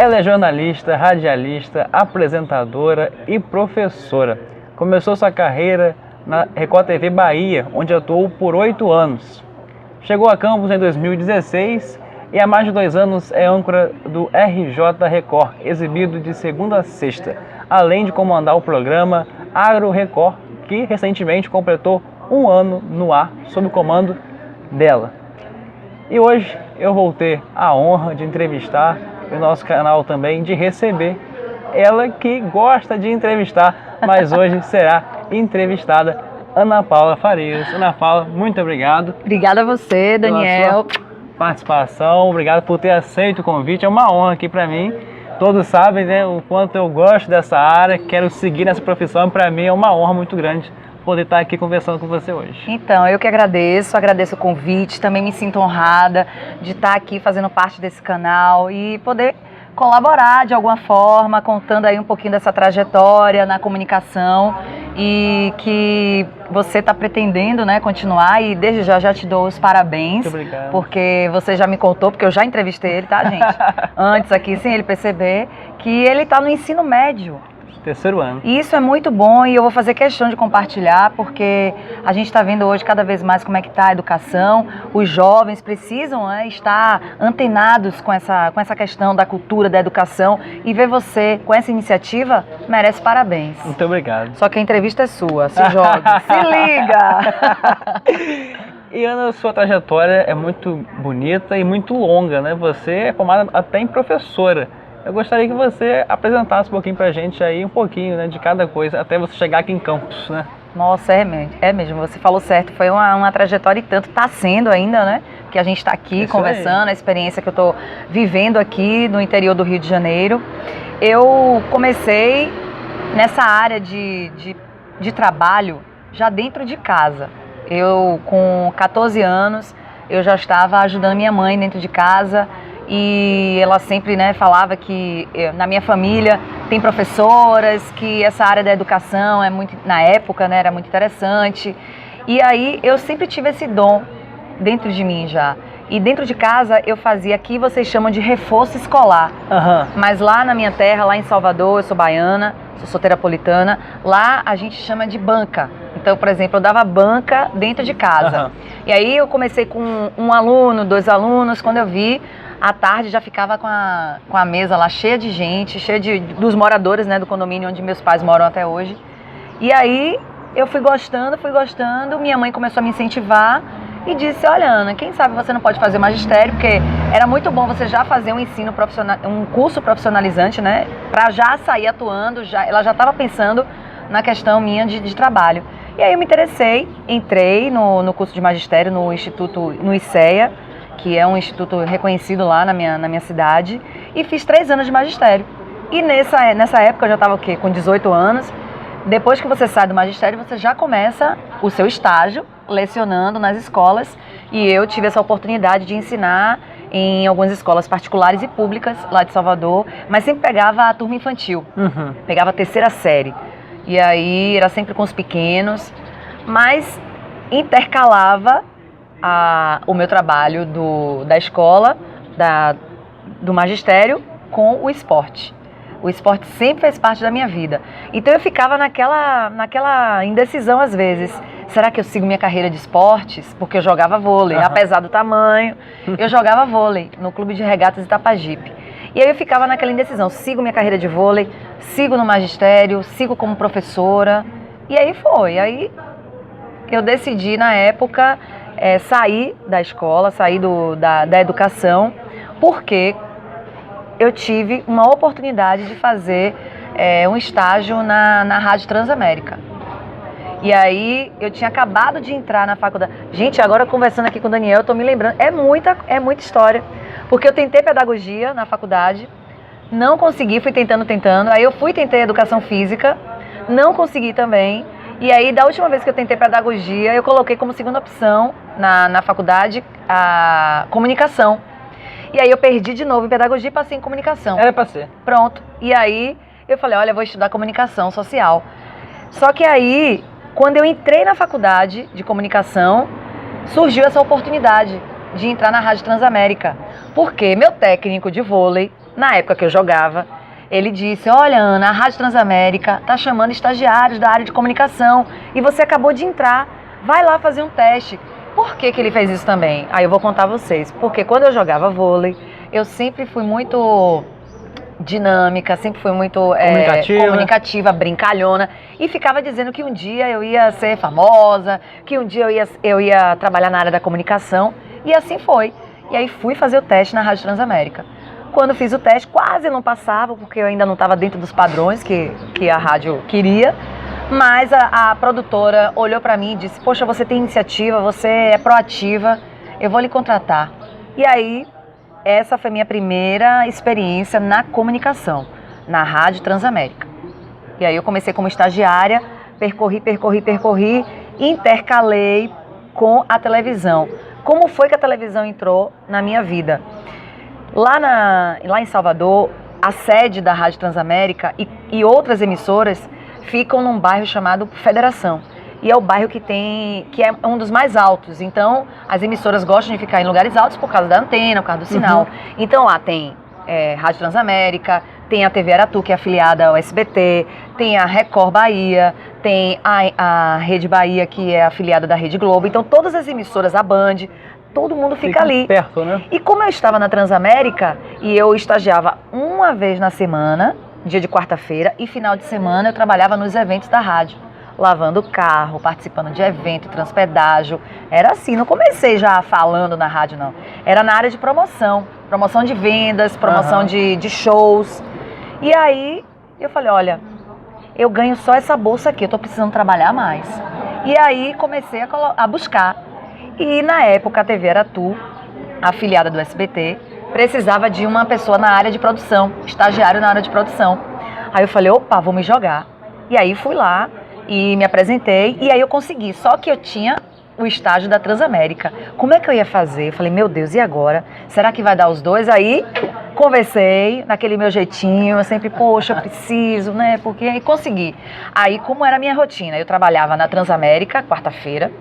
Ela é jornalista, radialista, apresentadora e professora. Começou sua carreira na Record TV Bahia, onde atuou por 8 anos. Chegou a Campos em 2016 e há mais de 2 anos é âncora do RJ Record, exibido de segunda a sexta, além de comandar o programa Agro Record, que recentemente completou 1 ano no ar sob o comando dela. E hoje eu vou ter a honra de entrevistar, e o nosso canal também de receber ela que gosta de entrevistar, mas hoje será entrevistada, Ana Paula Farias. Ana Paula, muito obrigado. Obrigada a você, Daniel. Pela sua participação, obrigado por ter aceito o convite, é uma honra aqui para mim. Todos sabem, né, o quanto eu gosto dessa área, quero seguir nessa profissão, para mim é uma honra muito grande poder estar aqui conversando com você hoje. Então, eu que agradeço o convite, também me sinto honrada de estar aqui fazendo parte desse canal e poder colaborar de alguma forma, contando aí um pouquinho dessa trajetória na comunicação e que você está pretendendo, né, continuar, e desde já te dou os parabéns. Muito obrigado. Porque você já me contou, porque eu já entrevistei ele, tá, gente? Antes aqui, sem ele perceber, que ele está no ensino médio. 3º ano. E isso é muito bom e eu vou fazer questão de compartilhar, porque a gente está vendo hoje cada vez mais como é que está a educação. Os jovens precisam, né, estar antenados com essa questão da cultura, da educação, e ver você com essa iniciativa merece parabéns. Muito obrigado. Só que a entrevista é sua, se joga, se liga! E Ana, sua trajetória é muito bonita e muito longa, né? Você é formada até em professora. Eu gostaria que você apresentasse um pouquinho pra gente aí, um pouquinho, né, de cada coisa, até você chegar aqui em Campos, né? Nossa, é mesmo, você falou certo, foi uma trajetória e tanto, tá sendo ainda, né? Que a gente está aqui conversando, a experiência que eu tô vivendo aqui no interior do Rio de Janeiro. Eu comecei nessa área de trabalho já dentro de casa. Eu, com 14 anos, eu já estava ajudando minha mãe dentro de casa. E ela sempre, né, falava que na minha família tem professoras, que essa área da educação é muito, na época, né, era muito interessante. E aí eu sempre tive esse dom dentro de mim já. E dentro de casa eu fazia, aqui vocês chamam de reforço escolar. Mas lá na minha terra, lá em Salvador, eu sou baiana, sou terapolitana, lá a gente chama de banca. Então, por exemplo, eu dava banca dentro de casa. E aí eu comecei com 1 aluno, 2 alunos, quando eu vi, à tarde já ficava com a mesa lá cheia de gente, dos moradores, né, do condomínio onde meus pais moram até hoje. E aí eu fui gostando, minha mãe começou a me incentivar e disse: olha, Ana, quem sabe você não pode fazer magistério, porque era muito bom você já fazer um ensino profissional, um curso profissionalizante, né, para já sair atuando, ela já estava pensando na questão minha de trabalho. E aí eu me interessei, entrei no curso de magistério no Instituto, no ICEA, que é um instituto reconhecido lá na minha cidade, e fiz 3 anos de magistério. E nessa época eu já estava com 18 anos. Depois que você sai do magistério, você já começa o seu estágio lecionando nas escolas, e eu tive essa oportunidade de ensinar em algumas escolas particulares e públicas lá de Salvador, mas sempre pegava a turma infantil, pegava a 3ª série, e aí era sempre com os pequenos, mas intercalava o meu trabalho da escola, do magistério, com o esporte. O esporte sempre fez parte da minha vida. Então eu ficava naquela indecisão às vezes. Será que eu sigo minha carreira de esportes? Porque eu jogava vôlei, apesar do tamanho, eu jogava vôlei no Clube de Regatas Itapajipe. E aí eu ficava naquela indecisão, sigo minha carreira de vôlei, sigo no magistério, sigo como professora. E aí foi. Aí eu decidi na época sair da escola, sair da educação, porque eu tive uma oportunidade de fazer um estágio na Rádio Transamérica. E aí eu tinha acabado de entrar na faculdade. Gente, agora conversando aqui com o Daniel, eu tô me lembrando, é muita história. Porque eu tentei pedagogia na faculdade, não consegui, fui tentando. Aí eu tentei educação física, não consegui também. E aí, da última vez que eu tentei pedagogia, eu coloquei como segunda opção na faculdade a comunicação. E aí eu perdi de novo em pedagogia e passei em comunicação. Era pra ser. Pronto. E aí eu falei, olha, eu vou estudar comunicação social. Só que aí, quando eu entrei na faculdade de comunicação, surgiu essa oportunidade de entrar na Rádio Transamérica. Porque meu técnico de vôlei na época que eu jogava, ele disse, olha Ana, a Rádio Transamérica está chamando estagiários da área de comunicação e você acabou de entrar, vai lá fazer um teste. Por que ele fez isso também? Aí eu vou contar a vocês, porque quando eu jogava vôlei, eu sempre fui muito dinâmica, sempre fui muito comunicativa, brincalhona, e ficava dizendo que um dia eu ia ser famosa, que um dia eu ia trabalhar na área da comunicação, e assim foi. E aí fui fazer o teste na Rádio Transamérica. Quando fiz o teste, quase não passava, porque eu ainda não estava dentro dos padrões que a rádio queria, mas a produtora olhou para mim e disse, poxa, você tem iniciativa, você é proativa, eu vou lhe contratar. E aí, essa foi minha primeira experiência na comunicação, na Rádio Transamérica. E aí eu comecei como estagiária, percorri, intercalei com a televisão. Como foi que a televisão entrou na minha vida? Lá em Salvador, a sede da Rádio Transamérica e outras emissoras ficam num bairro chamado Federação. E é o bairro que é um dos mais altos. Então, as emissoras gostam de ficar em lugares altos por causa da antena, por causa do sinal. Então, lá tem Rádio Transamérica, tem a TV Aratu, que é afiliada ao SBT, tem a Record Bahia, tem a Rede Bahia, que é afiliada da Rede Globo. Então, todas as emissoras, a Band, todo mundo fica ali. Perto, né? E como eu estava na Transamérica, e eu estagiava uma vez na semana, dia de quarta-feira, e final de semana eu trabalhava nos eventos da rádio, lavando carro, participando de evento, transpedágio. Era assim, não comecei já falando na rádio, não. Era na área de promoção de vendas, promoção de shows. E aí eu falei, olha, eu ganho só essa bolsa aqui, eu tô precisando trabalhar mais. E aí comecei a buscar. E na época a TV Aratu, afiliada do SBT, precisava de uma pessoa na área de produção, estagiário na área de produção. Aí eu falei, opa, vou me jogar. E aí fui lá e me apresentei e aí eu consegui. Só que eu tinha o estágio da Transamérica. Como é que eu ia fazer? Eu falei, meu Deus, e agora? Será que vai dar os dois? Aí conversei, naquele meu jeitinho, eu sempre, poxa, eu preciso, né? Porque aí consegui. Aí como era a minha rotina? Eu trabalhava na Transamérica, quarta-feira,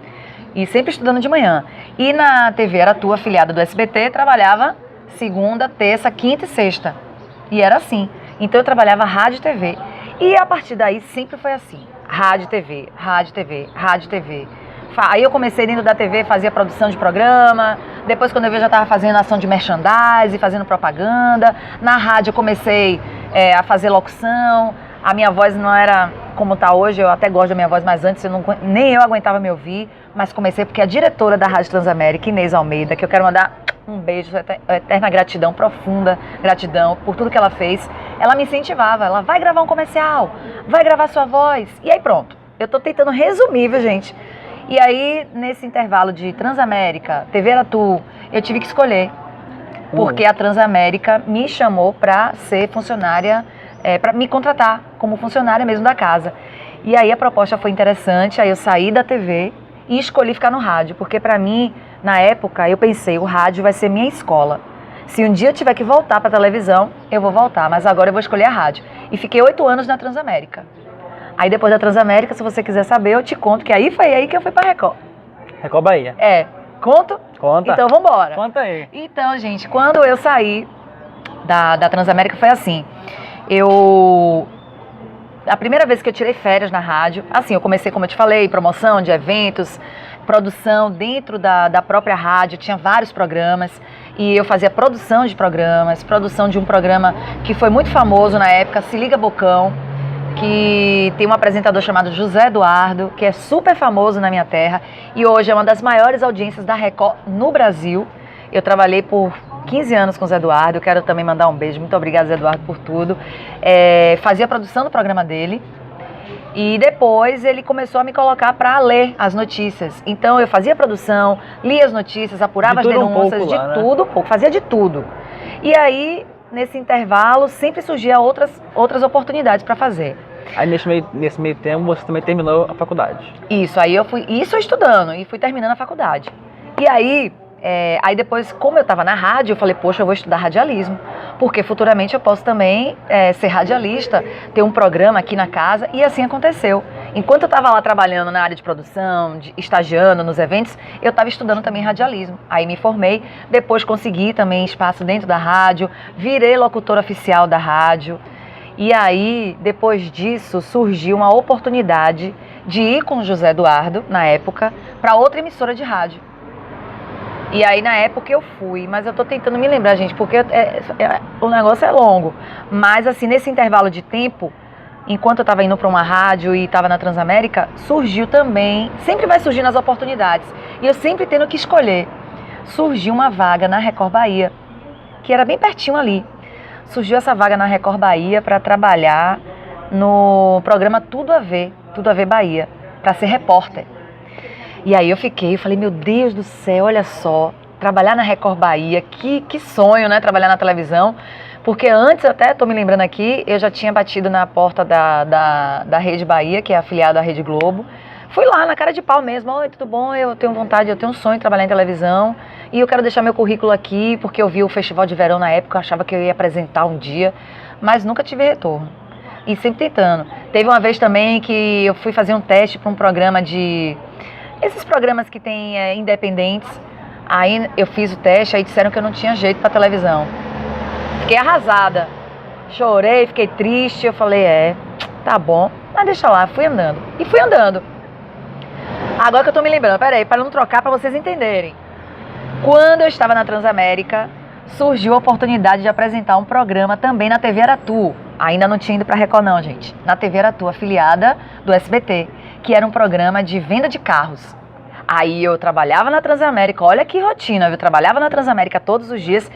e sempre estudando de manhã. E na TV Aratu, afiliada do SBT, trabalhava segunda, terça, quinta e sexta. E era assim. Então eu trabalhava rádio e TV. E a partir daí sempre foi assim. Rádio, TV, rádio, TV, rádio, TV. Aí eu comecei dentro da TV, fazia produção de programa. Depois, quando eu vi, eu já estava fazendo ação de merchandising, fazendo propaganda. Na rádio eu comecei a fazer locução. A minha voz não era como está hoje, eu até gosto da minha voz, mas antes nem eu aguentava me ouvir. Mas comecei porque a diretora da Rádio Transamérica, Inês Almeida, que eu quero mandar um beijo, eterna gratidão, profunda gratidão por tudo que ela fez, ela me incentivava. Ela, vai gravar um comercial, vai gravar sua voz. E aí pronto, eu tô tentando resumir, viu, gente? E aí, nesse intervalo de Transamérica, TV Aratu, eu tive que escolher. Porque a Transamérica me chamou para ser funcionária, para me contratar como funcionária mesmo da casa. E aí a proposta foi interessante, aí eu saí da TV e escolhi ficar no rádio. Porque para mim, na época, eu pensei, o rádio vai ser minha escola. Se um dia eu tiver que voltar para a televisão, eu vou voltar, mas agora eu vou escolher a rádio. E fiquei 8 anos na Transamérica. Aí depois da Transamérica, se você quiser saber, eu te conto que aí foi aí que eu fui para Record. Record Bahia. Conto? Conta. Então vambora. Conta aí. Então, gente, quando eu saí da Transamérica foi assim. A primeira vez que eu tirei férias na rádio, assim, eu comecei, como eu te falei, promoção de eventos, produção dentro da própria rádio, tinha vários programas. E eu fazia produção de programas, produção de um programa que foi muito famoso na época, Se Liga Bocão, que tem um apresentador chamado José Eduardo, que é super famoso na minha terra e hoje é uma das maiores audiências da Record no Brasil. Eu trabalhei por 15 anos com o Zé Eduardo, eu quero também mandar um beijo, muito obrigada, Zé Eduardo, por tudo. Fazia a produção do programa dele e depois ele começou a me colocar para ler as notícias. Então eu fazia a produção, lia as notícias, apurava as denúncias, tudo, fazia de tudo. E aí, nesse intervalo, sempre surgia outras oportunidades para fazer. Aí nesse meio tempo você também terminou a faculdade. Isso, aí eu estudando e fui terminando a faculdade. E aí depois, como eu estava na rádio, eu falei, poxa, eu vou estudar radialismo. porque futuramente eu posso também ser radialista, ter um programa aqui na casa, e assim aconteceu. Enquanto eu estava lá trabalhando na área de produção, estagiando nos eventos, eu estava estudando também radialismo. Aí me formei, depois consegui também espaço dentro da rádio, virei locutora oficial da rádio. E aí, depois disso, surgiu uma oportunidade de ir com o José Eduardo, na época, para outra emissora de rádio. E aí, na época, eu fui, mas eu tô tentando me lembrar, gente, porque o negócio é longo. Mas, assim, nesse intervalo de tempo, enquanto eu estava indo para uma rádio e estava na Transamérica, surgiu também, sempre vai surgindo as oportunidades, e eu sempre tendo que escolher. Surgiu uma vaga na Record Bahia, que era bem pertinho ali. Surgiu essa vaga na Record Bahia para trabalhar no programa Tudo a Ver Bahia, para ser repórter. E aí eu falei, meu Deus do céu, olha só, trabalhar na Record Bahia, que sonho, né, trabalhar na televisão. Porque antes, até estou me lembrando aqui, eu já tinha batido na porta da Rede Bahia, que é afiliada à Rede Globo. Fui lá, na cara de pau mesmo, oi, tudo bom? Eu tenho vontade, eu tenho um sonho de trabalhar em televisão e eu quero deixar meu currículo aqui, porque eu vi o Festival de Verão na época, eu achava que eu ia apresentar um dia, mas nunca tive retorno. E sempre tentando. Teve uma vez também que eu fui fazer um teste para um programa esses programas que tem independentes. Aí eu fiz o teste, aí disseram que eu não tinha jeito para televisão. Fiquei arrasada. Chorei, fiquei triste. Eu falei, tá bom, mas deixa lá, fui andando. E fui andando. Agora que eu tô me lembrando, peraí, para não trocar, para vocês entenderem. Quando eu estava na Transamérica, surgiu a oportunidade de apresentar um programa também na TV Aratu. Ainda não tinha ido para Record não, gente. Na TV Aratu, afiliada do SBT, que era um programa de venda de carros. Aí eu trabalhava na Transamérica, olha que rotina, eu trabalhava na Transamérica todos os dias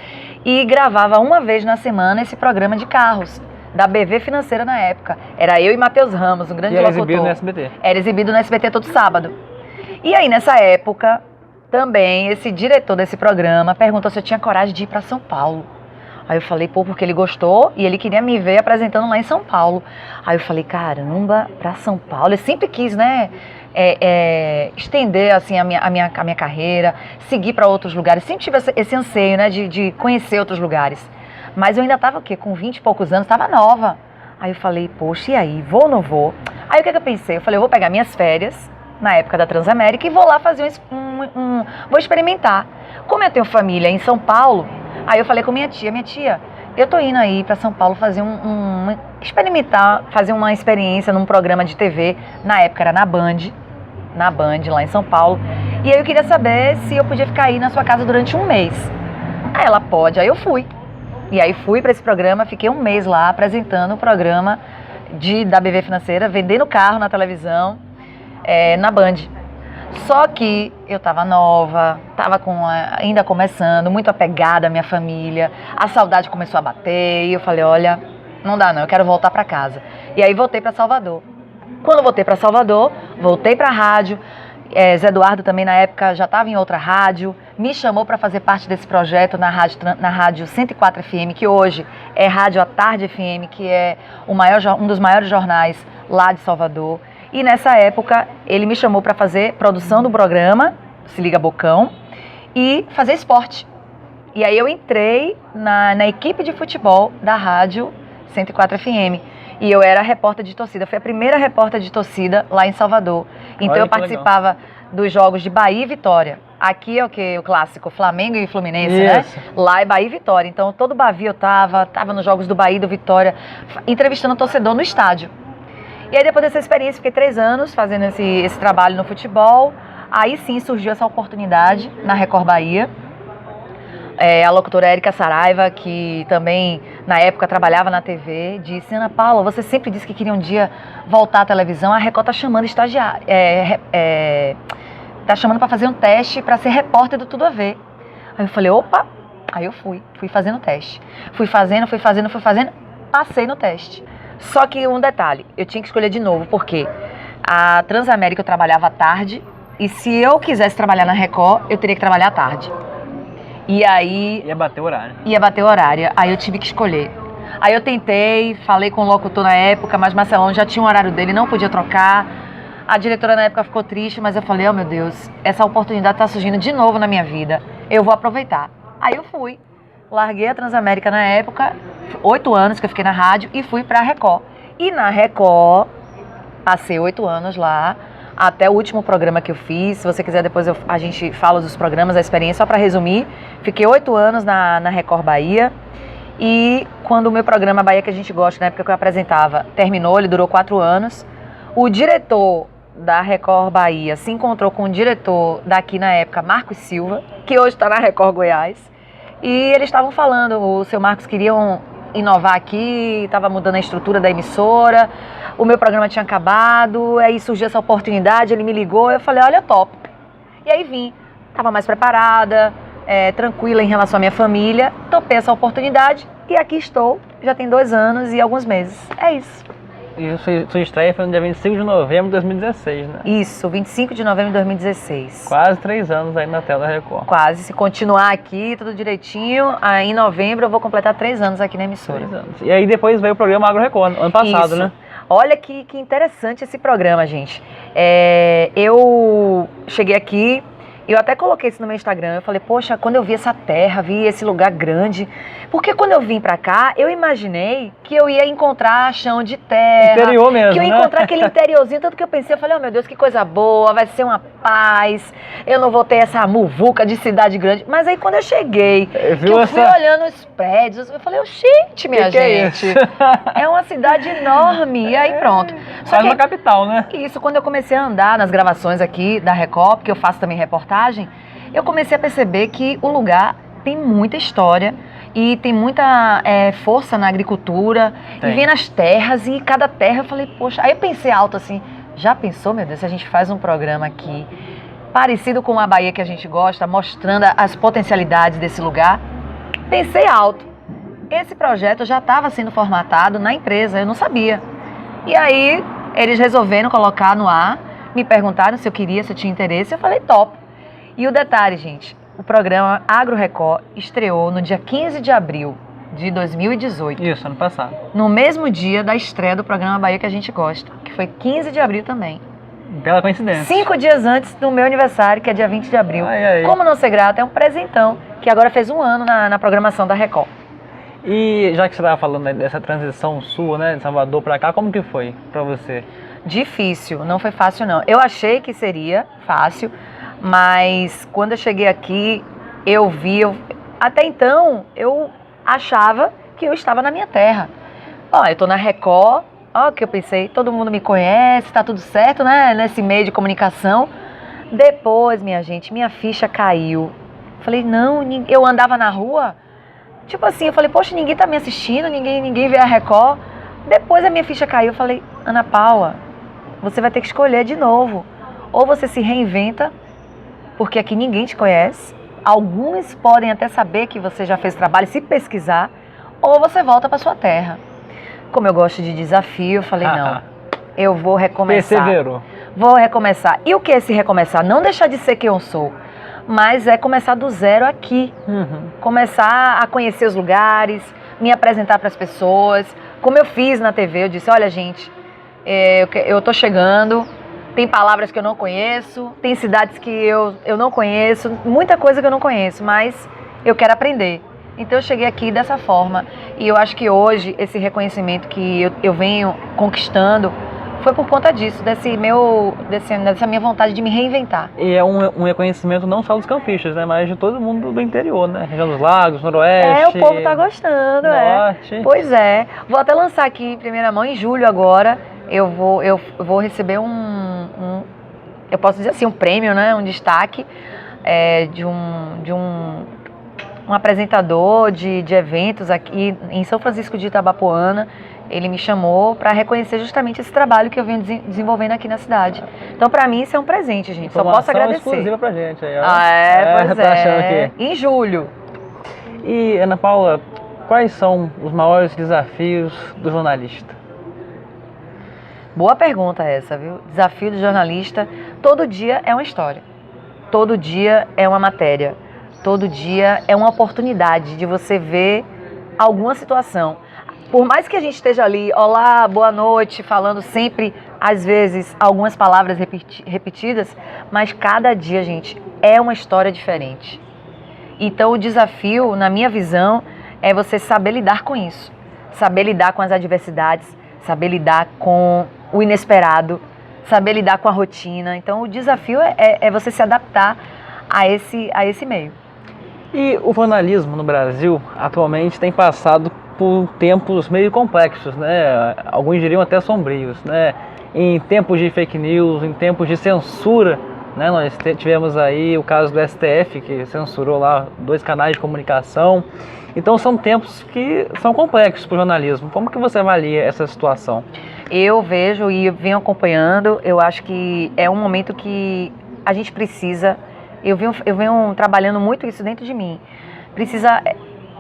e gravava uma vez na semana esse programa de carros, da BV Financeira na época. Era eu e Matheus Ramos, um grande locutor. Era exibido no SBT. Era exibido no SBT todo sábado. E aí nessa época, também, esse diretor desse programa perguntou se eu tinha coragem de ir para São Paulo. Aí eu falei, porque ele gostou e ele queria me ver apresentando lá em São Paulo. Aí eu falei, caramba, para São Paulo. Eu sempre quis, né, estender assim, a minha carreira, seguir para outros lugares. Sempre tive esse anseio, né, de conhecer outros lugares. Mas eu ainda estava com 20 e poucos anos, estava nova. Aí eu falei, poxa, e aí, vou ou não vou? Aí o que eu pensei? Eu falei, eu vou pegar minhas férias, na época da Transamérica, e vou lá fazer vou experimentar. Como eu tenho família em São Paulo, aí eu falei com minha tia, eu tô indo aí para São Paulo fazer experimentar, fazer uma experiência num programa de TV, na época era na Band, lá em São Paulo, e aí eu queria saber se eu podia ficar aí na sua casa durante um mês. Aí ela pode, aí eu fui. E aí fui para esse programa, fiquei um mês lá apresentando o programa da BV Financeira, vendendo carro na televisão, na Band. Só que eu estava nova, estava ainda começando, muito apegada à minha família, a saudade começou a bater e eu falei, olha, não dá não, eu quero voltar para casa. E aí voltei para Salvador. Quando voltei para Salvador, voltei para a rádio, Zé Eduardo também na época já estava em outra rádio, me chamou para fazer parte desse projeto na rádio 104 FM, que hoje é Rádio à Tarde FM, que é um dos maiores jornais lá de Salvador. E nessa época ele me chamou para fazer produção do programa, Se Liga Bocão, e fazer esporte. E aí eu entrei na equipe de futebol da rádio 104 FM. E eu era repórter de torcida, fui a primeira repórter de torcida lá em Salvador. Então olha, eu participava dos jogos de Bahia e Vitória. Aqui é o que? O clássico, Flamengo e Fluminense, isso, né? Lá é Bahia e Vitória. Então todo Bavi eu tava nos jogos do Bahia e do Vitória, entrevistando o torcedor no estádio. E aí depois dessa experiência, fiquei 3 anos fazendo esse trabalho no futebol. Aí sim surgiu essa oportunidade na Record Bahia. A locutora Érica Saraiva, que também na época trabalhava na TV, disse, Ana Paula, você sempre disse que queria um dia voltar à televisão, a Record tá chamando estagiário, tá chamando para fazer um teste para ser repórter do Tudo a Ver. Aí eu falei, opa, aí eu fui fazendo o teste. Fui fazendo, passei no teste. Só que um detalhe, eu tinha que escolher de novo, porque a Transamérica eu trabalhava à tarde, e se eu quisesse trabalhar na Record, eu teria que trabalhar à tarde. E aí... Ia bater o horário. Aí eu tive que escolher. Aí eu tentei, falei com o locutor na época, mas Marcelão já tinha um horário dele, não podia trocar. A diretora na época ficou triste, mas eu falei, oh meu Deus, essa oportunidade está surgindo de novo na minha vida. Eu vou aproveitar. Aí eu fui. larguei a Transamérica na época, 8 anos que eu fiquei na rádio, e fui pra Record. E na Record, passei 8 anos lá, até o último programa que eu fiz. Se você quiser, depois a gente fala dos programas, a experiência. Só para resumir, fiquei 8 anos na Record Bahia. E quando o meu programa Bahia que a gente gosta, na época que eu apresentava, terminou, ele durou 4 anos. O diretor da Record Bahia se encontrou com o diretor daqui na época, Marcos Silva, que hoje está na Record Goiás. E eles estavam falando, o seu Marcos queriam inovar aqui, estava mudando a estrutura da emissora, o meu programa tinha acabado, aí surgiu essa oportunidade, ele me ligou, eu falei, olha, top. E aí vim, estava mais preparada, tranquila em relação à minha família, topei essa oportunidade e aqui estou, já tem 2 anos e alguns meses, é isso. E sua estreia foi no dia 25 de novembro de 2016, né? Isso, 25 de novembro de 2016. Quase 3 anos aí na tela da Record. Quase, se continuar aqui, tudo direitinho, aí em novembro eu vou completar 3 anos aqui na emissora. 3 anos. E aí depois veio o programa Agro Record, ano passado, Isso. né? Olha que interessante esse programa, gente. Eu cheguei aqui, eu até coloquei isso no meu Instagram, eu falei, poxa, quando eu vi essa terra, vi esse lugar grande, porque quando eu vim pra cá, eu imaginei que eu ia encontrar chão de terra. Interior mesmo, que eu ia né? encontrar aquele interiorzinho, tanto que eu pensei, eu falei, oh meu Deus, que coisa boa, vai ser uma paz, eu não vou ter essa muvuca de cidade grande. Mas aí quando eu cheguei, que eu fui olhando os prédios, eu falei, oh, gente, minha gente, é uma cidade enorme, e aí pronto. Só que uma capital, né? Isso, quando eu comecei a andar nas gravações aqui da Record, porque eu faço também reportagem, eu comecei a perceber que o lugar tem muita história e tem muita força na agricultura, e vem nas terras, e cada terra eu falei, poxa, aí eu pensei alto assim, já pensou, meu Deus, se a gente faz um programa aqui parecido com a Bahia que a gente gosta, mostrando as potencialidades desse lugar? Pensei alto. Esse projeto já estava sendo formatado na empresa, eu não sabia. E aí eles resolveram colocar no ar, me perguntaram se eu queria, se eu tinha interesse, eu falei top. E o detalhe, gente, o programa Agro Record estreou no dia 15 de abril de 2018. Isso, ano passado. No mesmo dia da estreia do programa Bahia que a gente gosta, que foi 15 de abril também. Bela coincidência. 5 dias antes do meu aniversário, que é dia 20 de abril. Como não ser grato, é um presentão, que agora fez 1 ano na programação da Record. E já que você estava falando dessa transição sua, né, de Salvador para cá, como que foi para você? Difícil, não foi fácil não. Eu achei que seria fácil, mas quando eu cheguei aqui, até então, eu achava que eu estava na minha terra. Ó, eu tô na Record, ó, que eu pensei, todo mundo me conhece, tá tudo certo, né, nesse meio de comunicação. Depois, minha gente, minha ficha caiu. Falei, não, eu andava na rua, tipo assim, eu falei, poxa, ninguém tá me assistindo, ninguém vê a Record. Depois a minha ficha caiu, eu falei, Ana Paula, você vai ter que escolher de novo. Ou você se reinventa, porque aqui ninguém te conhece. Alguns podem até saber que você já fez trabalho, se pesquisar, ou você volta para sua terra. Como eu gosto de desafio, eu falei, não, eu vou recomeçar. Perseverou. Vou recomeçar. E o que é esse recomeçar? Não deixar de ser quem eu sou, mas é começar do zero aqui. Começar a conhecer os lugares, me apresentar para as pessoas. Como eu fiz na TV, eu disse, olha gente, eu tô chegando, tem palavras que eu não conheço, tem cidades que eu não conheço, muita coisa que eu não conheço, mas eu quero aprender. Então eu cheguei aqui dessa forma e eu acho que hoje esse reconhecimento que eu venho conquistando foi por conta disso, dessa minha vontade de me reinventar. E é um reconhecimento não só dos campistas, né, mas de todo mundo do interior, né? Região dos Lagos, Noroeste. O povo tá gostando, Norte. Pois é. Vou até lançar aqui em primeira mão, em julho agora, eu vou receber eu posso dizer assim, um prêmio, né? Um destaque de um apresentador de eventos aqui em São Francisco de Itabapoana. Ele me chamou para reconhecer justamente esse trabalho que eu venho desenvolvendo aqui na cidade. Então, para mim, isso é um presente, gente. Só posso agradecer. Exclusiva pra gente aí, ó. Pois tá achando aqui. Em julho. E, Ana Paula, quais são os maiores desafios do jornalista? Boa pergunta essa, viu? Desafio do jornalista. Todo dia é uma história. Todo dia é uma matéria. Todo dia é uma oportunidade de você ver alguma situação. Por mais que a gente esteja ali, olá, boa noite, falando sempre, às vezes, algumas palavras repetidas, mas cada dia, gente, é uma história diferente. Então o desafio, na minha visão, é você saber lidar com isso, saber lidar com as adversidades, saber lidar com o inesperado, saber lidar com a rotina. Então o desafio é você se adaptar a esse meio. E o jornalismo no Brasil atualmente tem passado por tempos meio complexos, né? Alguns diriam até sombrios, né? Em tempos de fake news, em tempos de censura, né? Nós tivemos aí o caso do STF, que censurou lá 2 canais de comunicação. Então são tempos que são complexos para o jornalismo. Como que você avalia essa situação? Eu vejo e venho acompanhando, eu acho que é um momento que a gente precisa, eu venho trabalhando muito isso dentro de mim, precisa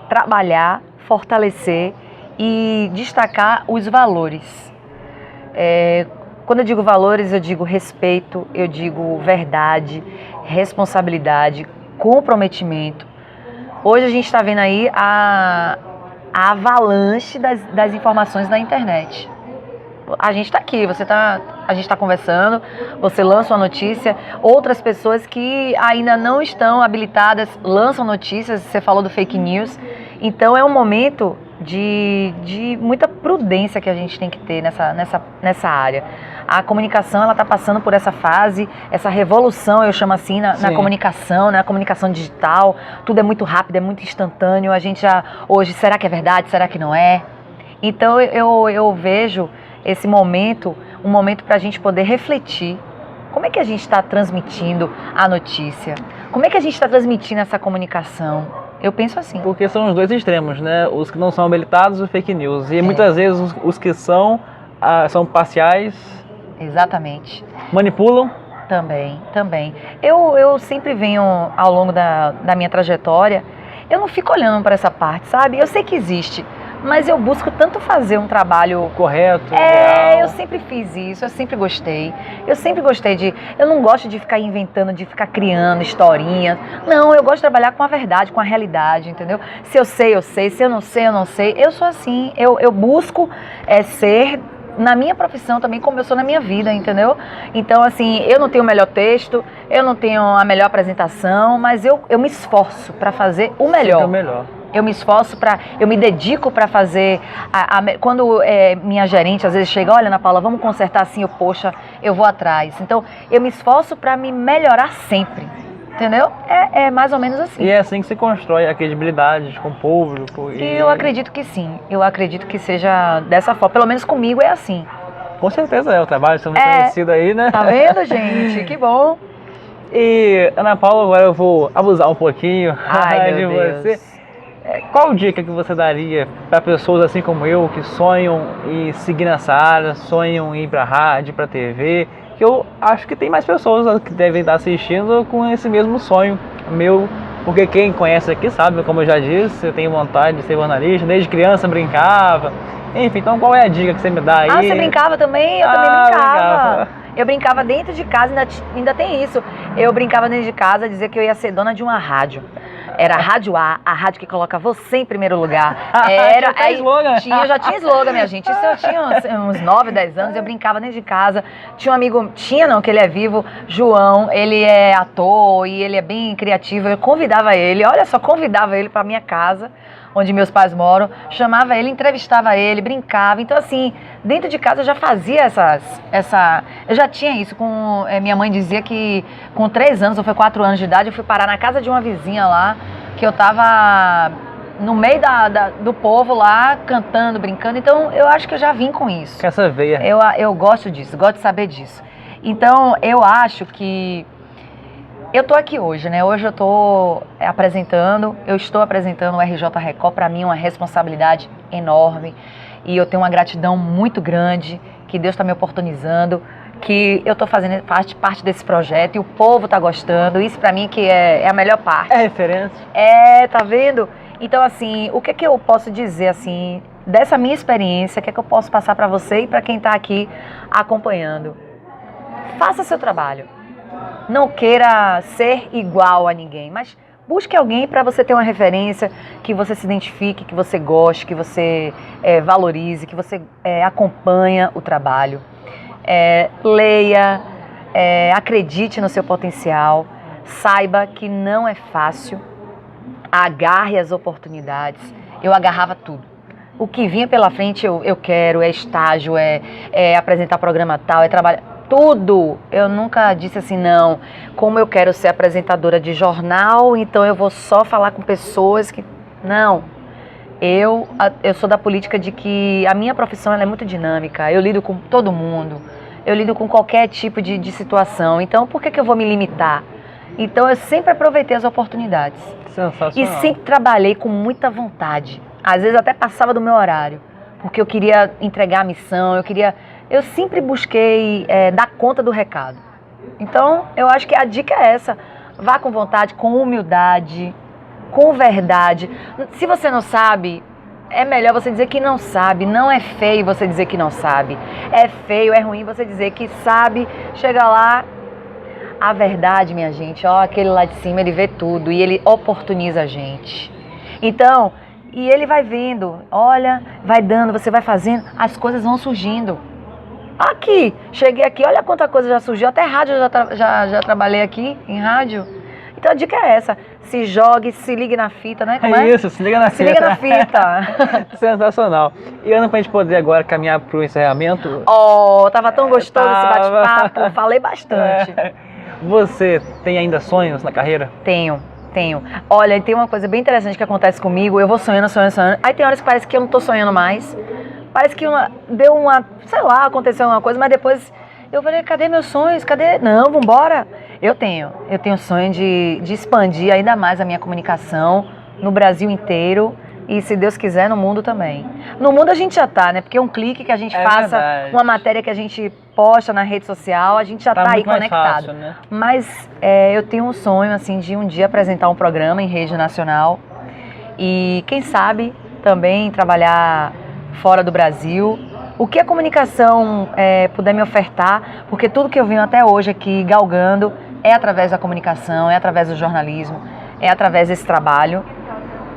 trabalhar, fortalecer e destacar os valores. Quando eu digo valores, eu digo respeito, eu digo verdade, responsabilidade, comprometimento. Hoje a gente está vendo aí a avalanche das informações na internet. A gente está aqui, a gente está conversando, você lança uma notícia, outras pessoas que ainda não estão habilitadas lançam notícias, você falou do fake news. Então é um momento de muita prudência que a gente tem que ter nessa área. A comunicação, ela está passando por essa fase, essa revolução, eu chamo assim, na comunicação digital. Tudo é muito rápido, é muito instantâneo. A gente já, hoje, será que é verdade? Será que não é? Então eu vejo esse momento, um momento para a gente poder refletir. Como é que a gente está transmitindo a notícia? Como é que a gente está transmitindo essa comunicação? Eu penso assim. Porque são os dois extremos, né? Os que não são habilitados e o fake news. E muitas vezes os que são parciais. Exatamente. Manipulam. Também. Eu sempre venho, ao longo da minha trajetória, eu não fico olhando para essa parte, sabe? Eu sei que existe, mas eu busco tanto fazer um trabalho correto, ideal. Eu sempre fiz isso, eu sempre gostei. Eu não gosto de ficar inventando, de ficar criando historinhas. Não, eu gosto de trabalhar com a verdade, com a realidade, entendeu? Se eu sei, eu sei. Se eu não sei, eu não sei. Eu sou assim, eu busco ser na minha profissão também, como eu sou na minha vida, entendeu? Então, assim, eu não tenho o melhor texto, eu não tenho a melhor apresentação, mas eu me esforço para fazer o melhor. Sempre o melhor. Eu me esforço eu me dedico para fazer, quando minha gerente às vezes chega, olha, Ana Paula, vamos consertar assim, poxa, eu vou atrás. Então, eu me esforço para me melhorar sempre, entendeu? É mais ou menos assim. E é assim que se constrói a credibilidade com o público. E eu acredito que sim, eu acredito que seja dessa forma, pelo menos comigo é assim. Com certeza o trabalho sendo reconhecido aí, né? Tá vendo, gente? Que bom. E, Ana Paula, agora eu vou abusar um pouquinho de você. Qual dica que você daria para pessoas assim como eu, que sonham em seguir nessa área, sonham em ir para rádio, para TV, que eu acho que tem mais pessoas que devem estar assistindo com esse mesmo sonho meu, porque quem conhece aqui sabe, como eu já disse, eu tenho vontade de ser jornalista, desde criança brincava, enfim, então qual é a dica que você me dá aí? Ah, você brincava também? Eu também brincava. Eu brincava dentro de casa, ainda tem isso, eu brincava dentro de casa, dizia que eu ia ser dona de uma rádio. Era a Rádio A rádio que coloca você em primeiro lugar. Eu já tinha slogan, minha gente. Isso eu tinha uns 9, 10 anos, eu brincava dentro de casa. Tinha um amigo, que ele é vivo, João, ele é ator e ele é bem criativo. Eu convidava ele para minha casa, onde meus pais moram, chamava ele, entrevistava ele, brincava. Então, assim, dentro de casa eu já fazia eu já tinha isso. Minha mãe dizia que com 3 anos, ou foi 4 anos de idade, eu fui parar na casa de uma vizinha lá, que eu tava no meio do povo lá, cantando, brincando. Então, eu acho que eu já vim com isso. Com essa veia. Eu gosto disso, gosto de saber disso. Então, eu acho que eu estou aqui hoje, né? Hoje eu estou apresentando o RJ Record. Para mim é uma responsabilidade enorme e eu tenho uma gratidão muito grande que Deus está me oportunizando, que eu estou fazendo parte desse projeto e o povo está gostando. Isso para mim que é a melhor parte. É referência. Tá vendo? Então, assim, o que eu posso dizer, assim, dessa minha experiência, o que eu posso passar para você e para quem está aqui acompanhando? Faça seu trabalho. Não queira ser igual a ninguém, mas busque alguém para você ter uma referência, que você se identifique, que você goste, que você valorize, que você acompanhe o trabalho. Leia, acredite no seu potencial, saiba que não é fácil, agarre as oportunidades. Eu agarrava tudo. O que vinha pela frente eu quero, é estágio, é apresentar programa tal, é trabalhar, tudo. Eu nunca disse assim, não, como eu quero ser apresentadora de jornal, então eu vou só falar com pessoas que... Não, eu sou da política de que a minha profissão ela é muito dinâmica, eu lido com todo mundo, eu lido com qualquer tipo de situação, então por que eu vou me limitar? Então eu sempre aproveitei as oportunidades. Sensacional. E sempre trabalhei com muita vontade. Às vezes até passava do meu horário, porque eu queria entregar a missão, eu sempre busquei dar conta do recado. Então, eu acho que a dica é essa, vá com vontade, com humildade, com verdade. Se você não sabe, é melhor você dizer que não sabe, não é feio você dizer que não sabe. É feio, é ruim você dizer que sabe, chega lá, a verdade, minha gente, ó, aquele lá de cima, ele vê tudo e ele oportuniza a gente. Então... E ele vai vendo, olha, vai dando, você vai fazendo, as coisas vão surgindo. Aqui, cheguei aqui, olha quanta coisa já surgiu, até rádio eu já trabalhei aqui, em rádio. Então a dica é essa, se jogue, se ligue na fita, né? Como Isso, se liga na fita. Se liga na fita. Sensacional. E Ana, pra gente poder agora caminhar pro encerramento... Tava tão gostoso esse bate-papo, falei bastante. Você tem ainda sonhos na carreira? Tenho. Olha, tem uma coisa bem interessante que acontece comigo, eu vou sonhando. Aí tem horas que parece que eu não tô sonhando mais. Parece que sei lá, aconteceu uma coisa, mas depois eu falei, cadê meus sonhos? Cadê? Não, vambora. Eu tenho sonho de expandir ainda mais a minha comunicação no Brasil inteiro e, se Deus quiser, no mundo também. No mundo a gente já tá, né? Porque um clique que a gente faça, verdade. uma matéria que a gente posta na rede social, a gente já tá aí conectado. Fácil, né? Mas eu tenho um sonho, assim, de um dia apresentar um programa em rede nacional e, quem sabe, também trabalhar fora do Brasil. O que a comunicação puder me ofertar, porque tudo que eu venho até hoje aqui galgando é através da comunicação, é através do jornalismo, é através desse trabalho.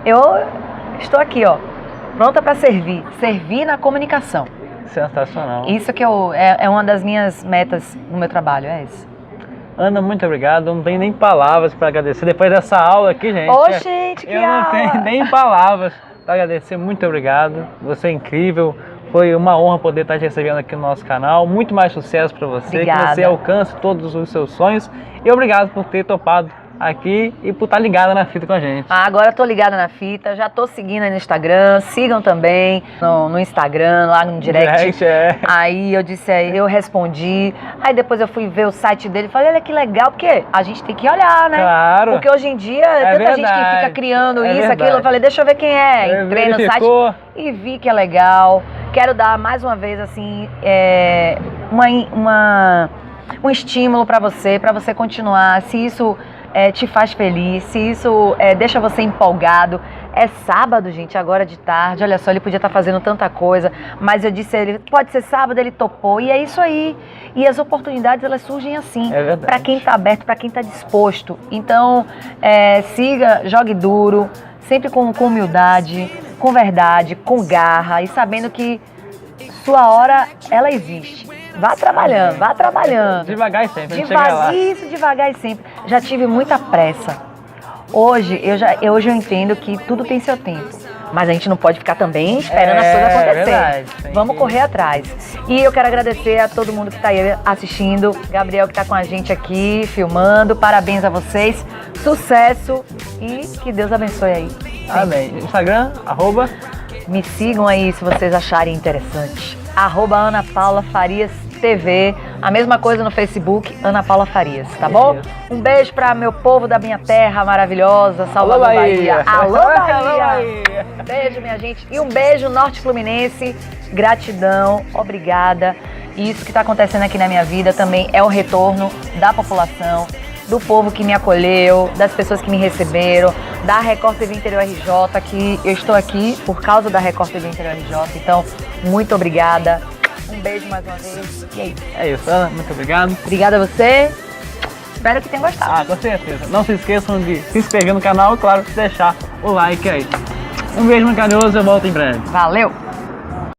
Eu estou aqui, pronta para servir na comunicação. Sensacional. Isso que é uma das minhas metas no meu trabalho, é isso. Ana, muito obrigado. Não tenho nem palavras para agradecer. Depois dessa aula aqui, gente. Ô, gente, que aula! Eu não tenho nem palavras para agradecer. Muito obrigado. Você é incrível. Foi uma honra poder estar te recebendo aqui no nosso canal. Muito mais sucesso para você. Obrigada. Que você alcance todos os seus sonhos. E obrigado por ter topado aqui e por estar ligada na fita com a gente. Agora eu tô ligada na fita, já tô seguindo aí no Instagram, sigam também no Instagram, lá no direct. Aí eu respondi, aí depois eu fui ver o site dele e falei, olha que legal, porque a gente tem que olhar, né? Claro. Porque hoje em dia, tanta gente que fica criando isso, aquilo, eu falei, deixa eu ver quem é. Entrei no site e vi que é legal. Quero dar mais uma vez, assim, um estímulo para você continuar, se isso te faz feliz, se isso deixa você empolgado. É sábado, gente, agora de tarde, olha só, ele podia estar fazendo tanta coisa, mas eu disse a ele, pode ser sábado, ele topou, e é isso aí. E as oportunidades, elas surgem assim, para quem está aberto, para quem está disposto. Então, siga, jogue duro, sempre com humildade, com verdade, com garra, e sabendo que sua hora, ela existe. Vá trabalhando. Devagar e sempre. Devagar e sempre. Já tive muita pressa. Hoje eu entendo que tudo tem seu tempo. Mas a gente não pode ficar também esperando as coisas acontecerem. Verdade, vamos correr atrás. E eu quero agradecer a todo mundo que está aí assistindo. Gabriel que está com a gente aqui, filmando. Parabéns a vocês. Sucesso e que Deus abençoe aí. Amém. Instagram, Me sigam aí se vocês acharem interessante. @Ana Paula Farias TV, a mesma coisa no Facebook, Ana Paula Farias, tá bom? Um beijo pra meu povo da minha terra maravilhosa, Salvador, Bahia. Alô, Bahia! Beijo, minha gente. E um beijo, Norte Fluminense. Gratidão, obrigada. Isso que tá acontecendo aqui na minha vida também é o retorno da população, do povo que me acolheu, das pessoas que me receberam, da Record TV Interior RJ, que eu estou aqui por causa da Record TV Interior RJ. Então, muito obrigada. Um beijo mais uma vez. E aí? É isso, Ana. Muito obrigado. Obrigada a você. Espero que tenham gostado. Com certeza. Não se esqueçam de se inscrever no canal e, claro, deixar o like aí. Um beijo muito carinhoso e eu volto em breve. Valeu!